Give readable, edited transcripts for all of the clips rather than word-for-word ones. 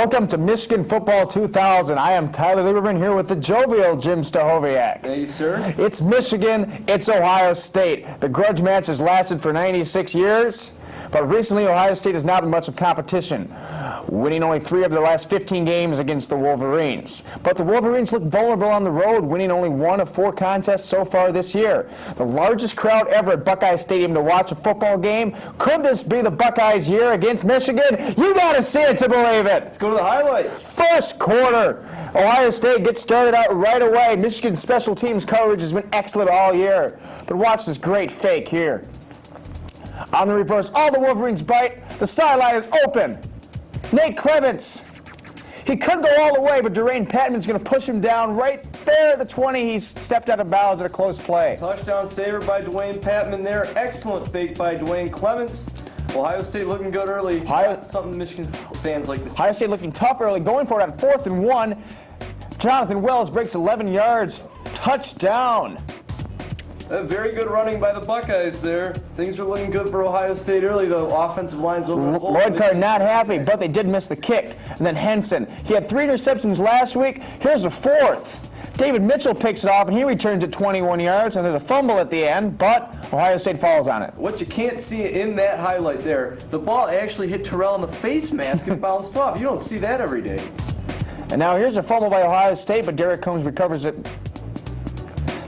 Welcome to Michigan Football 2000. I am Tyler Lieberman here with the jovial Jim Stahoviak. Thank you, sir. It's Michigan, it's Ohio State. The grudge match has lasted for 96 years, but recently Ohio State has not been much of competition, winning only 3 of their last 15 games against the Wolverines. But the Wolverines look vulnerable on the road, winning only 1 of 4 contests so far this year. The largest crowd ever at Buckeye Stadium to watch a football game. Could this be the Buckeyes' year against Michigan? You gotta see it to believe it. Let's go to the highlights. First quarter, Ohio State gets started out right away. Michigan's special teams coverage has been excellent all year. But watch this great fake here. On the reverse, all the Wolverines bite. The sideline is open. Nate Clements. He could go all the way, but Durain Patman's going to push him down right there at the 20. He stepped out of bounds at a close play. Touchdown saver by Durain Patman there. Excellent fake by Durain Clements. Ohio State looking good early. Something Michigan fans like to see. Ohio State looking tough early, going for it on 4th and 1. Jonathan Wells breaks 11 yards. Touchdown. Very good running by the Buckeyes there. Things are looking good for Ohio State early, though. Offensive line's over. Lloyd Carr not happy, but they did miss the kick. And then Henson. He had 3 interceptions last week. Here's a 4th. David Mitchell picks it off, and he returns it 21 yards, and there's a fumble at the end, but Ohio State falls on it. What you can't see in that highlight there, the ball actually hit Terrell in the face mask and bounced off. You don't see that every day. And now here's a fumble by Ohio State, but Derek Combs recovers it.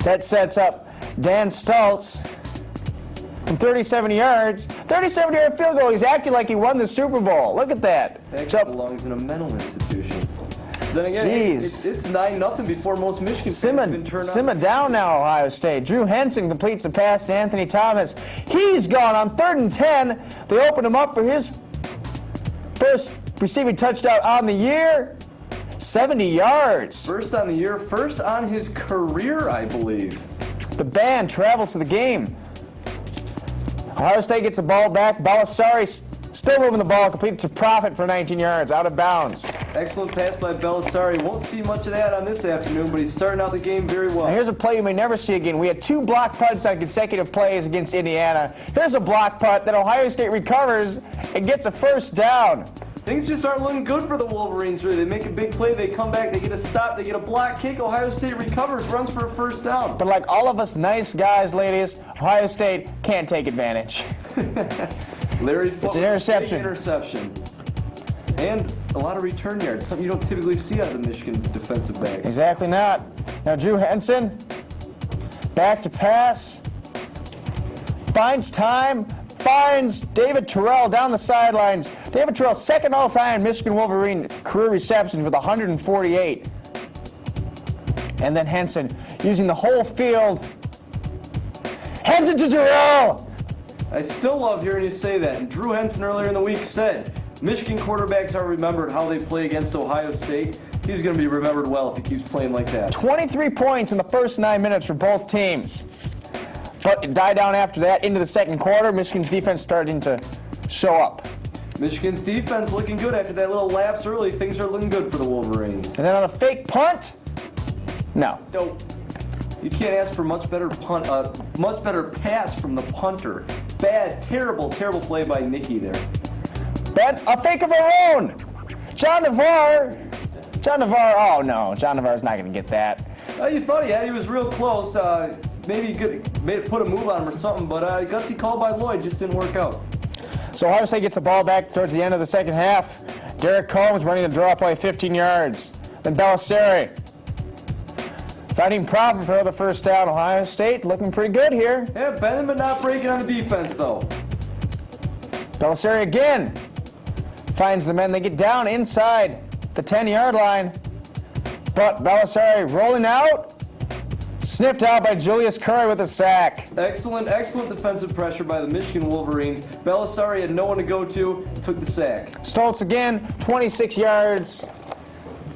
That sets up Dan Stultz from 37 yards. 37-yard field goal. He's acting like he won the Super Bowl. Look at that. That belongs in a mental institution. Then again, it's 9-0 before most Michigan fans have been turned on. Simmer down now, Ohio State. Drew Henson completes the pass to Anthony Thomas. He's gone on 3rd and 10. They open him up for his first receiving touchdown on the year. 70 yards. First on the year, first on his career, I believe. The band travels to the game. Ohio State gets the ball back. Belisari still moving the ball, completed to Profit for 19 yards, out of bounds. Excellent pass by Belisari. Won't see much of that on this afternoon, but he's starting out the game very well. Now here's a play you may never see again. We had 2 block punts on consecutive plays against Indiana. Here's a block punt that Ohio State recovers and gets a first down. Things just aren't looking good for the Wolverines, really. They make a big play, they come back, they get a stop, they get a block kick, Ohio State recovers, runs for a first down. But like all of us nice guys, ladies, Ohio State can't take advantage. Larry Foote, it's an interception. And a lot of return yards, something you don't typically see out of the Michigan defensive back. Exactly not. Now Drew Henson, back to pass, finds time, finds David Terrell down the sidelines. David Terrell, second all-time Michigan Wolverine career receptions with 148. And then Henson using the whole field. Henson to Terrell! I still love hearing you say that. And Drew Henson earlier in the week said, Michigan quarterbacks are remembered how they play against Ohio State. He's going to be remembered well if he keeps playing like that. 23 points in the first 9 minutes for both teams. But it died down after that into the second quarter. Michigan's defense starting to show up. Michigan's defense looking good after that little lapse early. Things are looking good for the Wolverines. And then on a fake punt? No. You can't ask for much better much better pass from the punter. Bad, terrible play by Nicky there. A fake of our own. John Navarre, oh no, John Navarre's not going to get that. You thought he had, he was real close. Maybe he could put a move on him or something, but gutsy call by Lloyd just didn't work out. So Ohio State gets the ball back towards the end of the second half. Derek Combs running a draw play 15 yards. Then Belisari finding Profit for the first down. Ohio State looking pretty good here. Yeah, bending but not breaking on the defense though. Belisari again finds the men. They get down inside the 10-yard line. But Belisari rolling out. Snipped out by Julius Curry with a sack. Excellent defensive pressure by the Michigan Wolverines. Belisari had no one to go to, took the sack. Stultz again, 26 yards.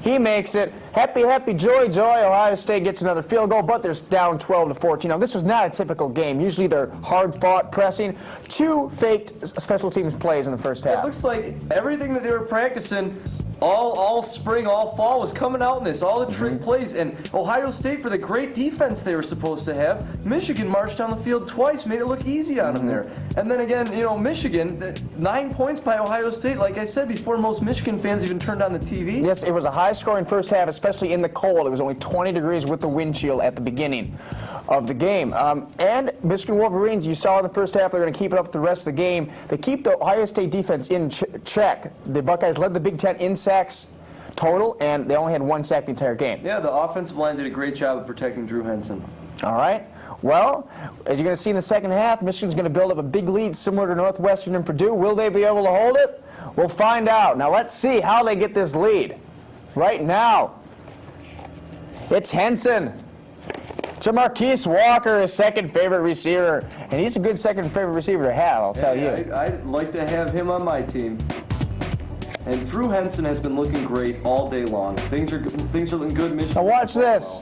He makes it. Happy, joy. Ohio State gets another field goal, but they're down 12-14. Now, this was not a typical game. Usually they're hard-fought, pressing. 2 faked special teams plays in the first half. It looks like everything that they were practicing all spring, all fall was coming out in this, all the trick plays, and Ohio State, for the great defense they were supposed to have, Michigan marched down the field twice, made it look easy on them there. And then again, Michigan, 9 points by Ohio State, like I said before, most Michigan fans even turned on the TV. Yes, it was a high-scoring first half, especially in the cold. It was only 20 degrees with the wind chill at the beginning of the game. And Michigan Wolverines, you saw in the first half, they're going to keep it up the rest of the game. They keep the Ohio State defense in check. The Buckeyes led the Big Ten in sacks total, and they only had 1 sack the entire game. Yeah, the offensive line did a great job of protecting Drew Henson. All right. Well, as you're going to see in the second half, Michigan's going to build up a big lead similar to Northwestern and Purdue. Will they be able to hold it? We'll find out. Now let's see how they get this lead. Right now, it's Henson to Marquise Walker, his second favorite receiver. And he's a good second favorite receiver to have, I'll tell you. I'd like to have him on my team. And Drew Henson has been looking great all day long. Things are looking good. Michigan. Now watch this.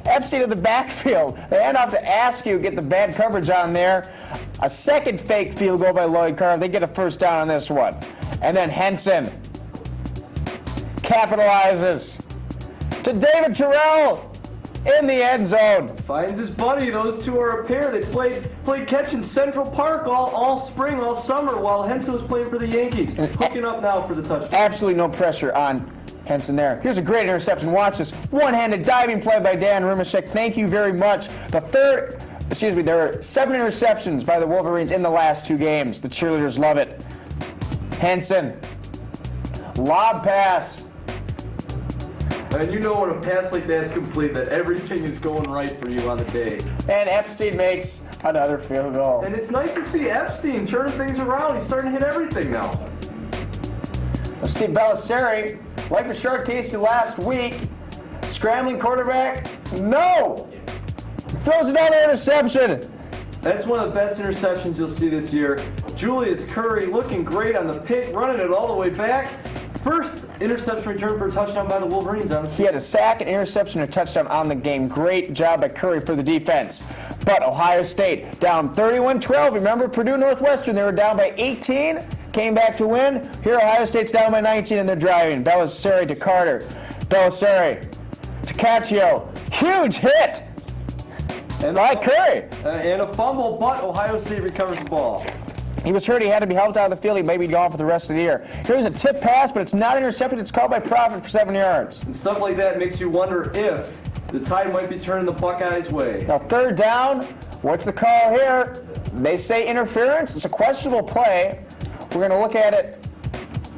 Epstein in the backfield. They hand off to Askew, get the bad coverage on there. A second fake field goal by Lloyd Carr. They get a first down on this one. And then Henson capitalizes to David Terrell in the end zone. Finds his buddy. Those two are a pair. They played catch in Central Park all spring, all summer, while Henson was playing for the Yankees. Hooking up now for the touchdown. Absolutely no pressure on Henson there. Here's a great interception. Watch this. One-handed diving play by Dan Rimashek. Thank you very much. There were 7 interceptions by the Wolverines in the last 2 games. The cheerleaders love it. Henson. Lob pass. And you know when a pass like that's complete, that everything is going right for you on the day. And Epstein makes another field goal. And it's nice to see Epstein turning things around. He's starting to hit everything now. Steve Bellisari, like the Shark Casey last week, scrambling quarterback, no! Throws another interception. That's one of the best interceptions you'll see this year. Julius Curry looking great on the pick, running it all the way back. First interception return for a touchdown by the Wolverines on the season. He had a sack, an interception, and a touchdown on the game. Great job by Curry for the defense. But Ohio State down 31-12. Remember Purdue Northwestern, they were down by 18, came back to win. Here Ohio State's down by 19 and they're driving. Bellisari to Carter. Bellisari to Caccio. Huge hit by Curry. And a fumble, but Ohio State recovers the ball. He was hurt. He had to be helped out of the field. He may be gone for the rest of the year. Here's a tip pass, but it's not intercepted. It's called by Profit for 7 yards. And stuff like that makes you wonder if the tide might be turning the Buckeyes' way. Now, third down. What's the call here? They say interference. It's a questionable play. We're going to look at it.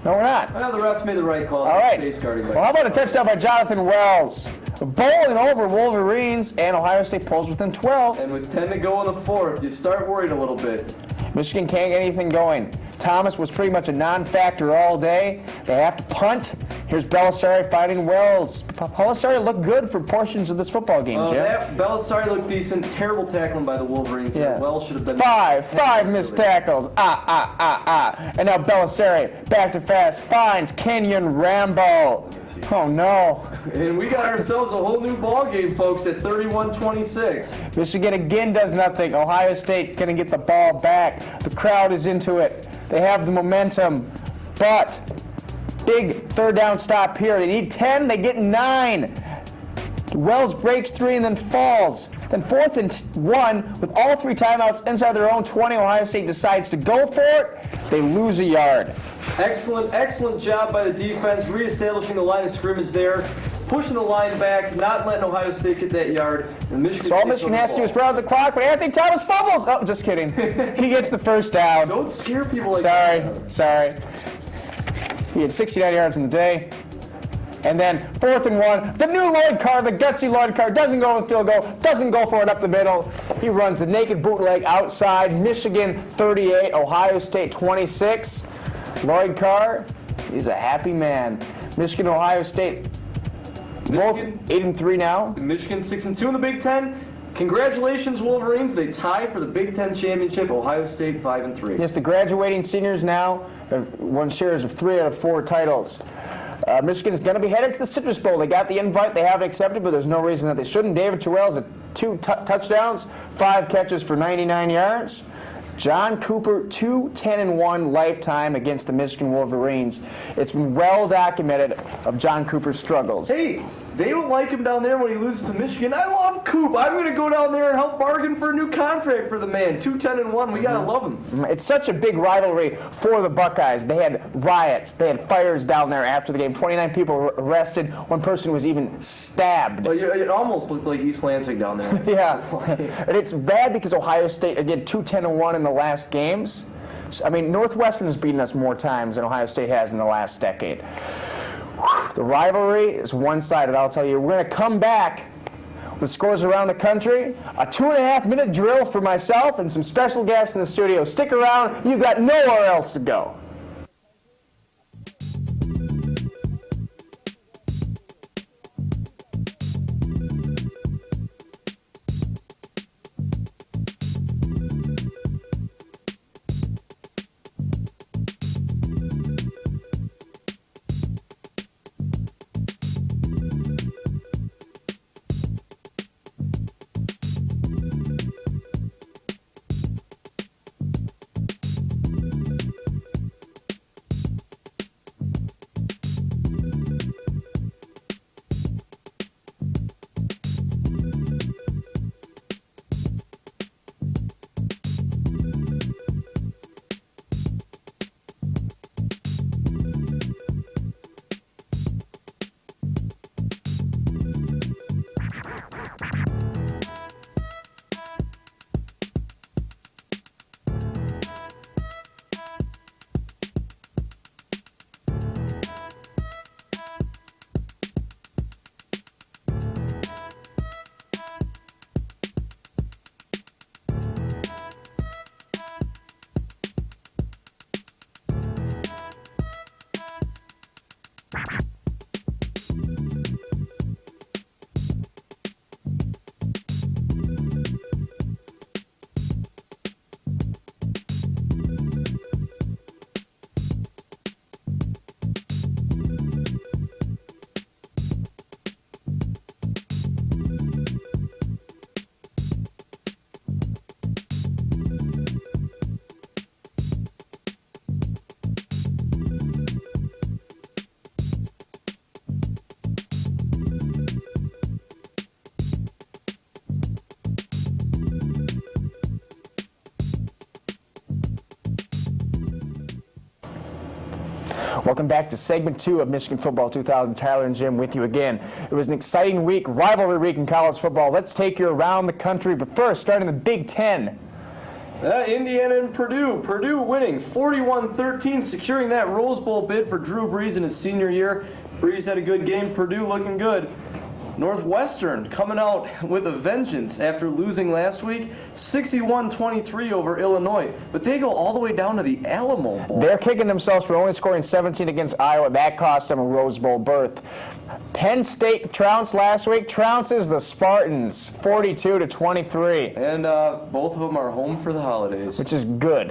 No, we're not. Well, the refs made the right call. All right. Well, how about a touchdown by Jonathan Wells? Bowling over Wolverines, and Ohio State pulls within 12. And with 10 to go in the fourth, you start worried a little bit. Michigan can't get anything going. Thomas was pretty much a non-factor all day. They have to punt. Here's Bellisari fighting Wells. Bellisari looked good for portions of this football game, Jim. Bellisari looked decent. Terrible tackling by the Wolverines. Yeah. Wells should have been... Five missed tackles. And now Bellisari back to fast. Finds Kenyon Rambo. Oh, no. And we got ourselves a whole new ball game, folks, at 31-26. Michigan again does nothing. Ohio State's going to get the ball back. The crowd is into it. They have the momentum. But big third down stop here. They need 10. They get 9. Wells breaks 3 and then falls. Then 4th and 1 with all 3 timeouts inside their own 20. Ohio State decides to go for it. They lose a yard. Excellent job by the defense, reestablishing the line of scrimmage there, pushing the line back, not letting Ohio State get that yard. And Michigan. So all Michigan has to do is run out the clock, but Anthony Thomas fumbles. Oh, just kidding. He gets the first down. Don't scare people like that. Sorry. He had 69 yards in the day. And then 4th and 1, the new Lloyd Carr, the gutsy Lloyd Carr, doesn't go with field goal, doesn't go for it up the middle. He runs the naked bootleg outside. Michigan 38, Ohio State 26. Lloyd Carr, he's a happy man. Michigan, Ohio State, both 8-3 now. Michigan 6-2 in the Big Ten. Congratulations, Wolverines. They tie for the Big Ten championship. Ohio State 5-3. Yes, the graduating seniors now have won shares of 3 out of 4 titles. Michigan is going to be headed to the Citrus Bowl. They got the invite. They haven't accepted, but there's no reason that they shouldn't. David Terrell's at 2 touchdowns, 5 catches for 99 yards. John Cooper, 2-10-1 lifetime against the Michigan Wolverines. It's been well documented of John Cooper's struggles. Hey, they don't like him down there when he loses to Michigan. I love Coop. I'm going to go down there and help bargain for a new contract for the man. 2-10-1. We got to love him. It's such a big rivalry for the Buckeyes. They had riots. They had fires down there after the game. 29 people were arrested. One person was even stabbed. Well, it almost looked like East Lansing down there. Yeah. And it's bad because Ohio State, again, 2-10-1 in the last games. I mean, Northwestern has beaten us more times than Ohio State has in the last decade. The rivalry is one-sided, I'll tell you. We're going to come back with scores around the country, a 2.5-minute drill for myself, and some special guests in the studio. Stick around. You've got nowhere else to go. Welcome back to segment 2 of Michigan Football 2000. Tyler and Jim with you again. It was an exciting week, rivalry week in college football. Let's take you around the country, but first, starting in the Big Ten. Indiana and Purdue. Purdue winning 41-13, securing that Rose Bowl bid for Drew Brees in his senior year. Brees had a good game. Purdue looking good. Northwestern coming out with a vengeance after losing last week, 61-23 over Illinois. But they go all the way down to the Alamo Bowl. They're kicking themselves for only scoring 17 against Iowa. That cost them a Rose Bowl berth. Penn State trounced last week. Trounces the Spartans, 42-23. And both of them are home for the holidays. Which is good.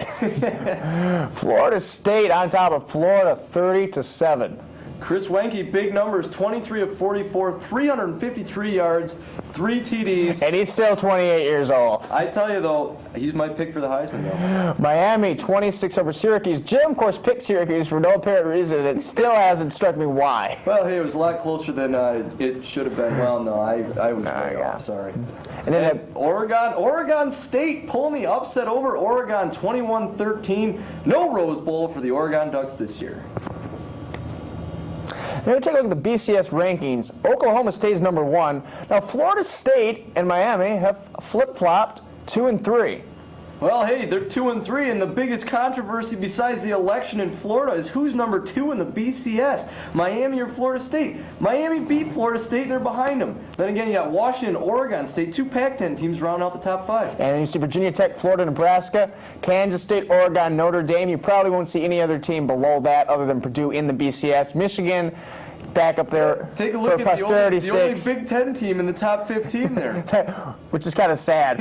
Florida State on top of Florida, 30-7. Chris Wenke, big numbers, 23 of 44, 353 yards, 3 TDs. And he's still 28 years old. I tell you, though, he's my pick for the Heisman, though. Miami, 26 over Syracuse. Jim, of course, picked Syracuse for no apparent reason. It still hasn't struck me why. Well, hey, it was a lot closer than it should have been. Well, no, I was way off, sorry. And then Oregon State pulling the upset over Oregon, 21-13. No Rose Bowl for the Oregon Ducks this year. Now we take a look at the BCS rankings. Oklahoma State is number 1. Now Florida State and Miami have flip-flopped 2 and 3. Well, hey, they're 2 and 3, and the biggest controversy besides the election in Florida is who's number 2 in the BCS, Miami or Florida State. Miami beat Florida State, and they're behind them. Then again, you got Washington, Oregon State, 2 Pac-10 teams round out the top 5. And then you see Virginia Tech, Florida, Nebraska, Kansas State, Oregon, Notre Dame. You probably won't see any other team below that other than Purdue in the BCS. Michigan back up there Take a look for at posterity's the only Big Ten team in the top 15 there. Which is kind of sad,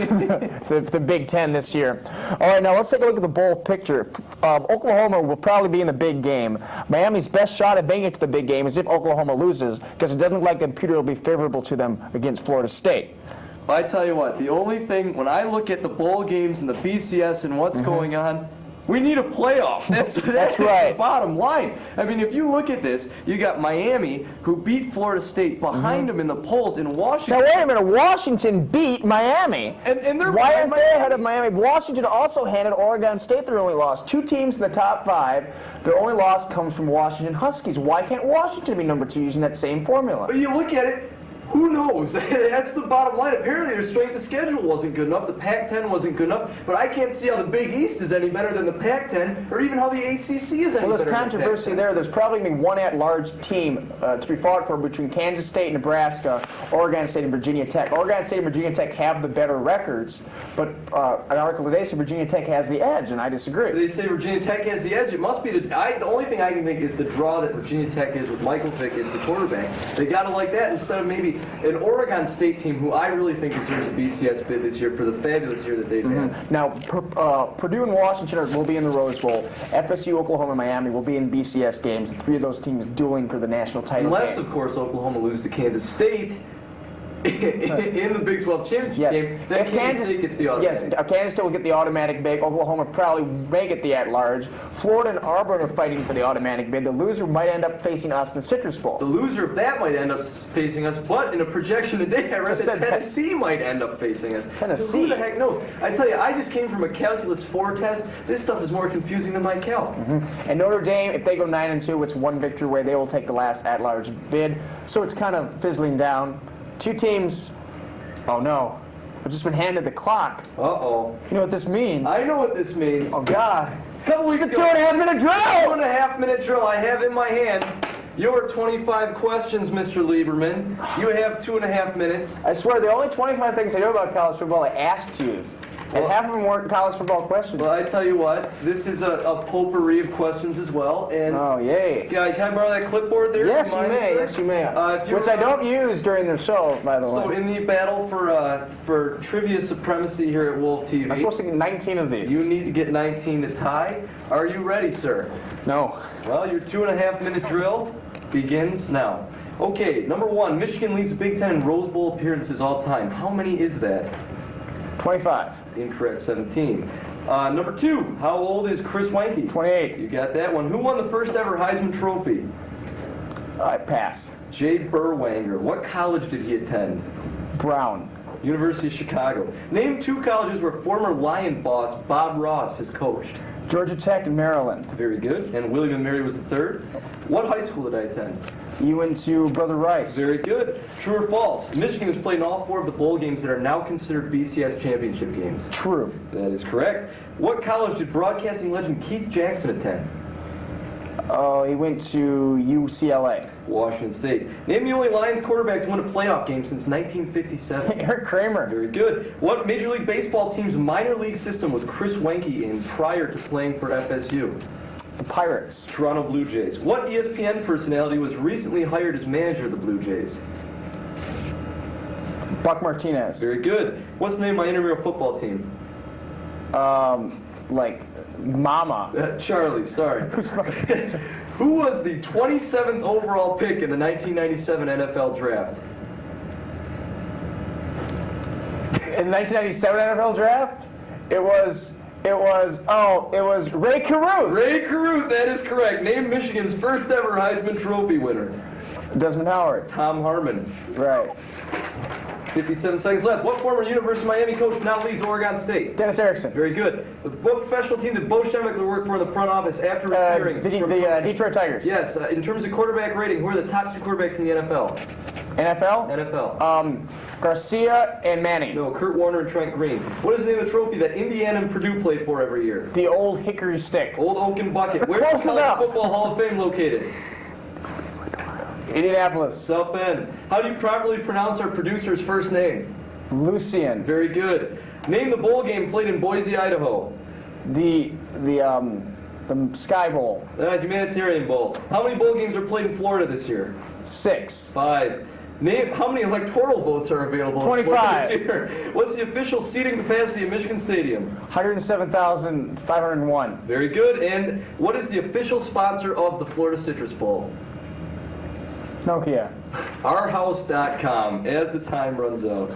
the Big Ten this year. All right, now let's take a look at the bowl picture. Oklahoma will probably be in the big game. Miami's best shot at making it to the big game is if Oklahoma loses, because it doesn't look like the computer will be favorable to them against Florida State. I tell you what, the only thing, when I look at the bowl games and the BCS and what's going on, we need a playoff. That's right. The bottom line. I mean, if you look at this, you got Miami, who beat Florida State behind them in the polls in Washington. Now, wait a minute. Washington beat Miami. And they're Why aren't they ahead of Miami? Washington also handed Oregon State their only loss. 2 teams in the top 5. Their only loss comes from Washington Huskies. Why can't Washington be number 2 using that same formula? But you look at it, who knows? That's the bottom line. Apparently their strength of schedule wasn't good enough. The Pac-10 wasn't good enough. But I can't see how the Big East is any better than the Pac-10 or even how the ACC is any better. Well, there's controversy there. There's probably going to be one at-large team to be fought for between Kansas State, Nebraska, Oregon State, and Virginia Tech. Oregon State and Virginia Tech have the better records, but an article today said Virginia Tech has the edge, and I disagree. They say Virginia Tech has the edge. It must be the only thing I can think is the draw that Virginia Tech is with Michael Vick is the quarterback. They got to like that instead of maybe an Oregon State team who I really think deserves a BCS bid this year for the fabulous year that they've had. Now, Purdue and Washington will be in the Rose Bowl. FSU, Oklahoma, and Miami will be in BCS games. 3 of those teams dueling for the national title Unless, game. of course, Oklahoma loses to Kansas State in the Big 12 championship game, then Kansas State gets the automatic. Yes, Kansas State will get the automatic bid. Oklahoma probably may get the at-large. Florida and Auburn are fighting for the automatic bid. The loser might end up facing us in the Citrus Bowl. The loser of that might end up facing us, but in a projection today, I read that Tennessee might end up facing us. Tennessee? Who the heck knows? I tell you, I just came from a Calculus 4 test. This stuff is more confusing than my calc. And Notre Dame, if they go 9-2, it's 1 victory away. They will take the last at-large bid. So it's kind of fizzling down. 2 teams. Oh no, I've just been handed the clock. Uh-oh. You know what this means? I know what this means. Oh God. Couple weeks It's a ago, 2.5-minute drill! 2.5-minute drill I have in my hand. Your 25 questions, Mr. Lieberman. You have 2.5 minutes. I swear, the only 25 things I know about college football I asked you. And half of them weren't college football questions. Well, I tell you what, this is a potpourri of questions as well. And Oh, yay. can I borrow that clipboard there? Yes, Mine, you may. sir? Yes, you may. If you Which were- I don't use during the show, by the So way. in the battle for trivia supremacy here at WOLV I'm TV, supposed to get 19 of these. you need to get 19 to tie. Are you ready, sir? No. Well, your 2.5-minute drill begins now. Okay, number 1, Michigan leads the Big Ten in Rose Bowl appearances all time. How many is that? 25. Incorrect, 17. Number 2, how old is Chris Weinke? 28. You got that one. Who won the first ever Heisman Trophy? I pass. Jay Berwanger. What college did he attend? Brown. University of Chicago. Name 2 colleges where former Lion boss Bob Ross has coached. Georgia Tech and Maryland. Very good. And William and Mary was the 3rd. What high school did I attend? You went to Brother Rice. Very good. True or false? Michigan has played in all 4 of the bowl games that are now considered BCS championship games. True. That is correct. What college did broadcasting legend Keith Jackson attend? Oh, he went to UCLA. Washington State. Name the only Lions quarterback to win a playoff game since 1957. Eric Kramer. Very good. What Major League Baseball team's minor league system was Chris Weinke in prior to playing for FSU? The Pirates. Toronto Blue Jays. What ESPN personality was recently hired as manager of the Blue Jays? Buck Martinez. Very good. What's the name of my intramural football team? Like Mama. Charlie, sorry. Who was the 27th overall pick in the 1997 NFL Draft? In the 1997 NFL Draft, it was Ray Caruth. Ray Caruth, that is correct. Name Michigan's first ever Heisman Trophy winner. Desmond Howard. Tom Harmon. Right. 57 seconds left. What former University of Miami coach now leads Oregon State? Dennis Erickson. Very good. What professional team did Bo Schembechler work for in the front office after retiring? The Detroit Tigers. Yes. In terms of quarterback rating, who are the top 2 quarterbacks in the NFL? NFL? NFL. Garcia and Manning. No, Kurt Warner and Trent Green. What is the name of the trophy that Indiana and Purdue play for every year? The old hickory stick. Old Oaken Bucket. Where's Close the College enough. Football Hall of Fame located? Indianapolis. South Bend. How do you properly pronounce our producer's first name? Lucian. Very good. Name the bowl game played in Boise, Idaho. The Sky Bowl. Humanitarian Bowl. How many bowl games are played in Florida this year? 6. 5. Name how many electoral votes are available in 25. Florida this year? What's the official seating capacity at Michigan Stadium? 107,501. Very good. And what is the official sponsor of the Florida Citrus Bowl? Nokia. Ourhouse.com as the time runs out.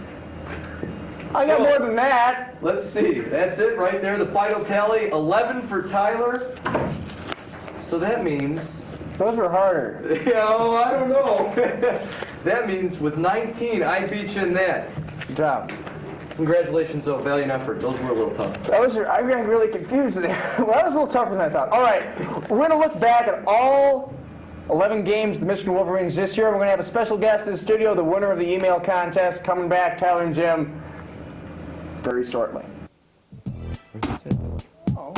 I got more than that. Let's see. That's it right there. The final tally, 11 for Tyler. So that means... Those were harder. Yeah, oh, I don't know. That means with 19, I beat you in that. Good job. Congratulations, though. Valiant effort. Those were a little tough. I got really confused there. Well, that was a little tougher than I thought. All right, we're going to look back at all 11 games of the Michigan Wolverines this year. We're going to have a special guest in the studio, the winner of the email contest, coming back, Tyler and Jim, very shortly. Oh.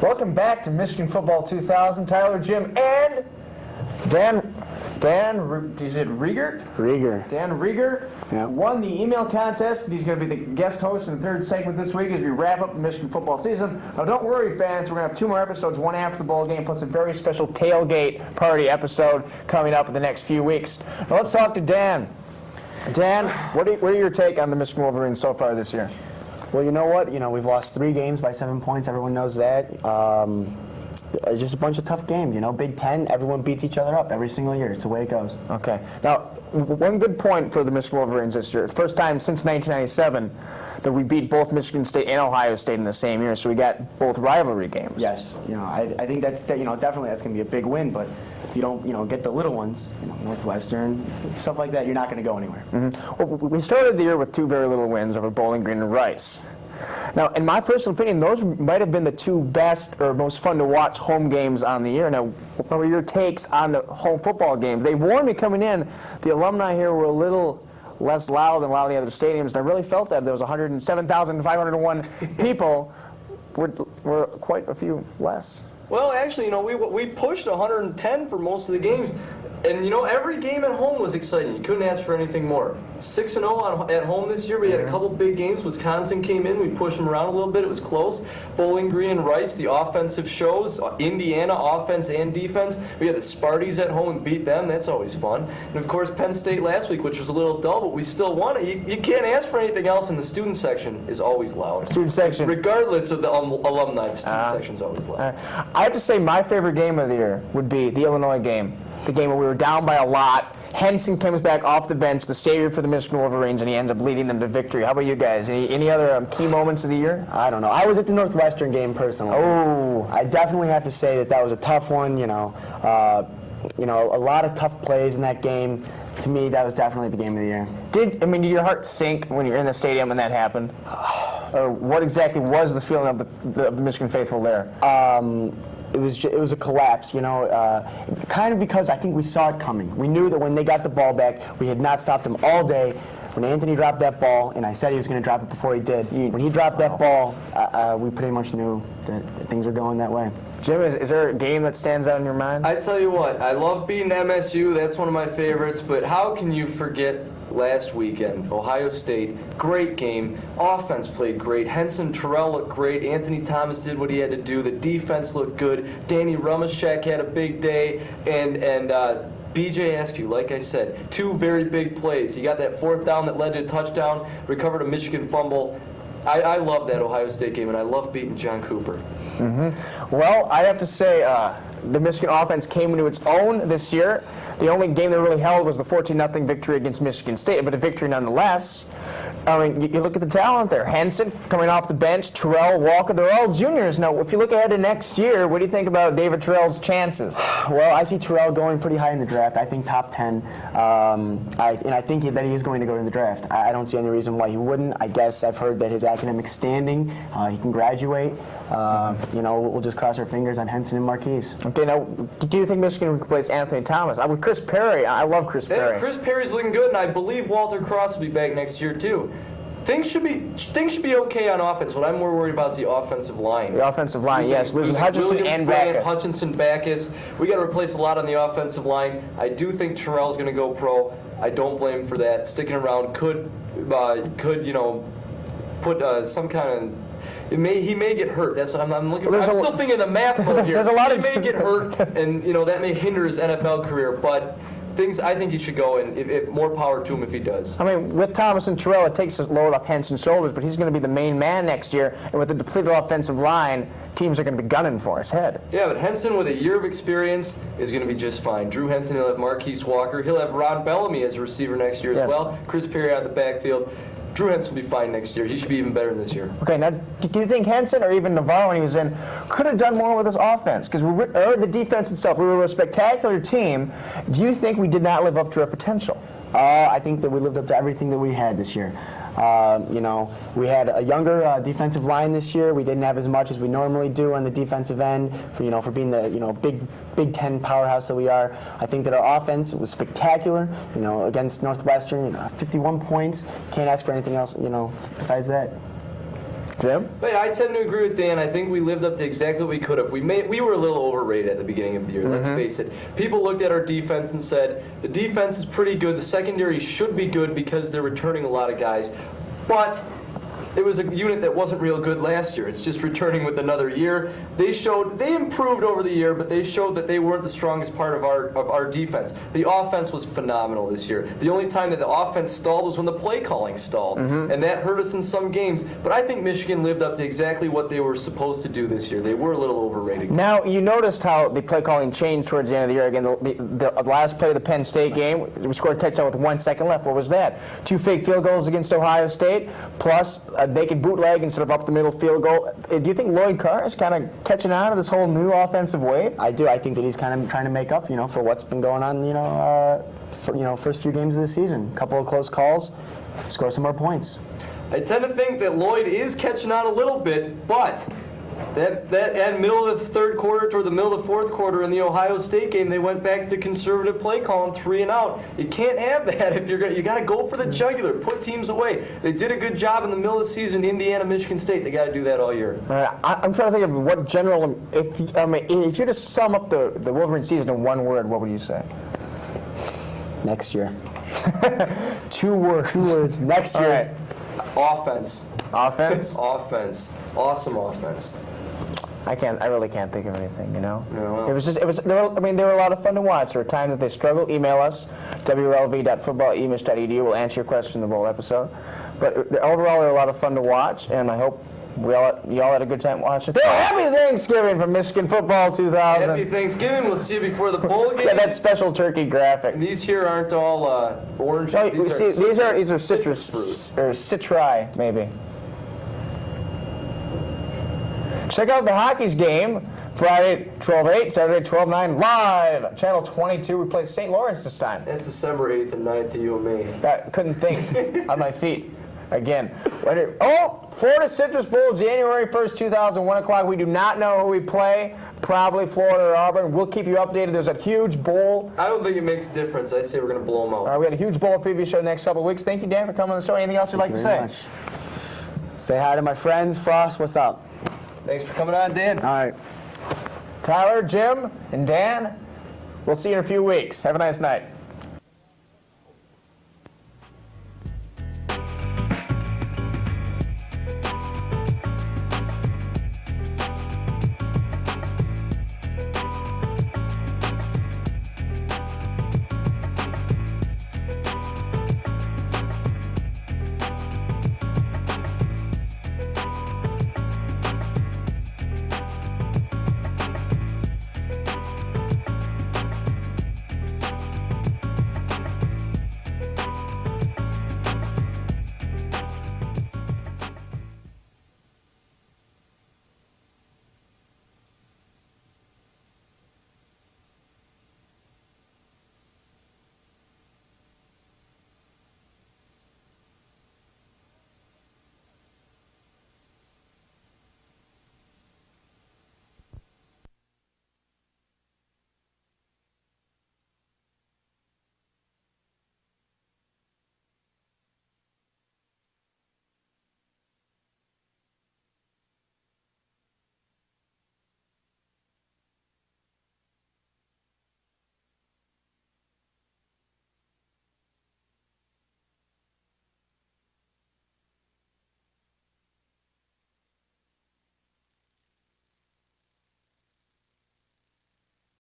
Welcome back to Michigan Football 2000. Tyler, Jim, and Dan, is it Rieger? Rieger. Dan Rieger won the email contest. He's going to be the guest host in the third segment this week as we wrap up the Michigan football season. Now, don't worry, fans. We're going to have 2 more episodes, one after the bowl game, plus a very special tailgate party episode coming up in the next few weeks. Now, let's talk to Dan. Dan, what are your take on the Michigan Wolverines so far this year? Well, you know what? We've lost 3 games by 7 points. Everyone knows that. Just a bunch of tough games. Big Ten, everyone beats each other up every single year. It's the way it goes. Okay. Now, one good point for the Michigan Wolverines this year. It's the first time since 1997 that we beat both Michigan State and Ohio State in the same year. So we got both rivalry games. Yes. I think that's definitely that's going to be a big win. But if you don't get the little ones, Northwestern, stuff like that, you're not going to go anywhere. Mm-hmm. Well, we started the year with 2 very little wins over Bowling Green and Rice. Now, in my personal opinion, those might have been the 2 best or most fun to watch home games on the year. Now, what were your takes on the home football games? They warned me coming in, the alumni here were a little less loud than a lot of the other stadiums, and I really felt that. There was 107,501 people, were quite a few less. Well, actually, we pushed 110 for most of the games. And, every game at home was exciting. You couldn't ask for anything more. 6-0 at home this year. We had a couple big games. Wisconsin came in. We pushed them around a little bit. It was close. Bowling Green and Rice, the offensive shows. Indiana, offense and defense. We had the Sparties at home and beat them. That's always fun. And, of course, Penn State last week, which was a little dull, but we still won it. You can't ask for anything else, and the student section is always loud. Student section. Regardless of the alumni, the student section's always loud. I have to say my favorite game of the year would be the Illinois game. The game where we were down by a lot. Henson comes back off the bench, the savior for the Michigan Wolverines, and he ends up leading them to victory. How about you guys? Any other key moments of the year? I don't know. I was at the Northwestern game personally. Oh, I definitely have to say that was a tough one. A lot of tough plays in that game. To me, that was definitely the game of the year. Did your heart sink when you're in the stadium and that happened? Or what exactly was the feeling of the Michigan faithful there? It was a collapse, kind of because I think we saw it coming. We knew that when they got the ball back, we had not stopped them all day. When Anthony dropped that ball, and I said he was going to drop it before he did, when he dropped that ball, we pretty much knew that things were going that way. Jim, is there a game that stands out in your mind? I tell you what, I love beating MSU. That's one of my favorites. But how can you forget last weekend? Ohio State, great game. Offense played great. Henson Terrell looked great. Anthony Thomas did what he had to do. The defense looked good. Danny Rumashek had a big day. And BJ Askew, like I said, 2 very big plays. He got that 4th down that led to a touchdown, recovered a Michigan fumble. I love that Ohio State game, and I love beating John Cooper. Mm-hmm. Well, I have to say, the Michigan offense came into its own this year. The only game they really held was the 14-0 victory against Michigan State, but a victory nonetheless. I mean, you look at the talent there. Henson coming off the bench, Terrell, Walker, they're all juniors. Now, if you look ahead to next year, what do you think about David Terrell's chances? Well, I see Terrell going pretty high in the draft. I think top 10. And I think that he is going to go in the draft. I don't see any reason why he wouldn't. I guess I've heard that his academic standing, he can graduate. We'll just cross our fingers on Henson and Marquise. Okay, now, do you think Michigan will replace Anthony Thomas? With Chris Perry, I love Chris Perry. Chris Perry's looking good, and I believe Walter Cross will be back next year, too. Things should be okay on offense. What I'm more worried about is the offensive line. The offensive line, yes. Losing Hutchinson and Backus. Hutchinson, Backus. We got to replace a lot on the offensive line. I do think Terrell's going to go pro. I don't blame him for that. Sticking around could put some kind of. He may get hurt. That's what I'm looking for. I'm still thinking the math mode here. There's a lot he may get hurt, and that may hinder his NFL career. But I think he should go, and if more power to him if he does. I mean, with Thomas and Terrell, it takes a load off Henson's shoulders, but he's going to be the main man next year, and with the depleted offensive line, teams are going to be gunning for his head. Yeah, but Henson with a year of experience is going to be just fine. Drew Henson, he'll have Marquise Walker, he'll have Ron Bellamy as a receiver next year as well. Chris Perry out of the backfield. Drew Henson will be fine next year. He should be even better than this year. Okay, now, do you think Henson or even Navarro, when he was in, could have done more with his offense? Because or the defense itself, we were a spectacular team. Do you think we did not live up to our potential? I think that we lived up to everything that we had this year. We had a younger defensive line this year. We didn't have as much as we normally do on the defensive end for being the Big Ten powerhouse that we are. I think that our offense was spectacular. Against Northwestern, 51 points. Can't ask for anything else. Besides that. Jim? But I tend to agree with Dan. I think we lived up to exactly what we could have. We were a little overrated at the beginning of the year, let's face it. People looked at our defense and said, the defense is pretty good, the secondary should be good because they're returning a lot of guys. But it was a unit that wasn't real good last year. It's just returning with another year. They improved over the year, but they showed that they weren't the strongest part of our defense. The offense was phenomenal this year. The only time that the offense stalled was when the play calling stalled, and that hurt us in some games. But I think Michigan lived up to exactly what they were supposed to do this year. They were a little overrated. Now, you noticed how the play calling changed towards the end of the year. Again, the last play of the Penn State game, we scored a touchdown with 1 second left. What was that? 2 fake field goals against Ohio State, plus they could bootleg instead of up the middle field goal. Do you think Lloyd Carr is kind of catching on to this whole new offensive wave? I do. I think that he's kind of trying to make up, for what's been going on, first few games of the season. A couple of close calls, score some more points. I tend to think that Lloyd is catching on a little bit, but that at middle of the third quarter toward the middle of the fourth quarter in the Ohio State game, they went back to conservative play calling, 3 and out. You can't have that if you got to go for the jugular, put teams away. They did a good job in the middle of the season, Indiana, Michigan State. They got to do that all year. I'm trying to think of what general. If you just sum up the Wolverine season in one word, what would you say? Next year. 2 words. 2 words. Next year. All right. Offense. Offense? Offense. Awesome offense. I really can't think of anything, No. They were a lot of fun to watch. There were times that they struggled. Email us, WLV.football@emish.edu. We'll answer your question in the bowl episode. But overall, they were a lot of fun to watch, and I hope y'all had a good time watching. Happy Thanksgiving from Michigan Football 2000. Happy Thanksgiving. We'll see you before the bowl game. Yeah, that special turkey graphic. And these here aren't all orange. No, these are citrus fruit. or citri, maybe. Check out the Hockey's game, Friday 12/8, Saturday 12/9, live. Channel 22, we play St. Lawrence this time. That's December 8th and 9th to you and me. I couldn't think on my feet. Again. Florida Citrus Bowl, January 1st, 2000, 1 o'clock. We do not know who we play. Probably Florida or Auburn. We'll keep you updated. There's a huge bowl. I don't think it makes a difference. I say we're going to blow them out. We had a huge bowl preview show the next couple of weeks. Thank you, Dan, for coming on the show. Anything else you'd like to say? Much. Say hi to my friends. Frost, what's up? Thanks for coming on, Dan. All right. Tyler, Jim, and Dan, we'll see you in a few weeks. Have a nice night.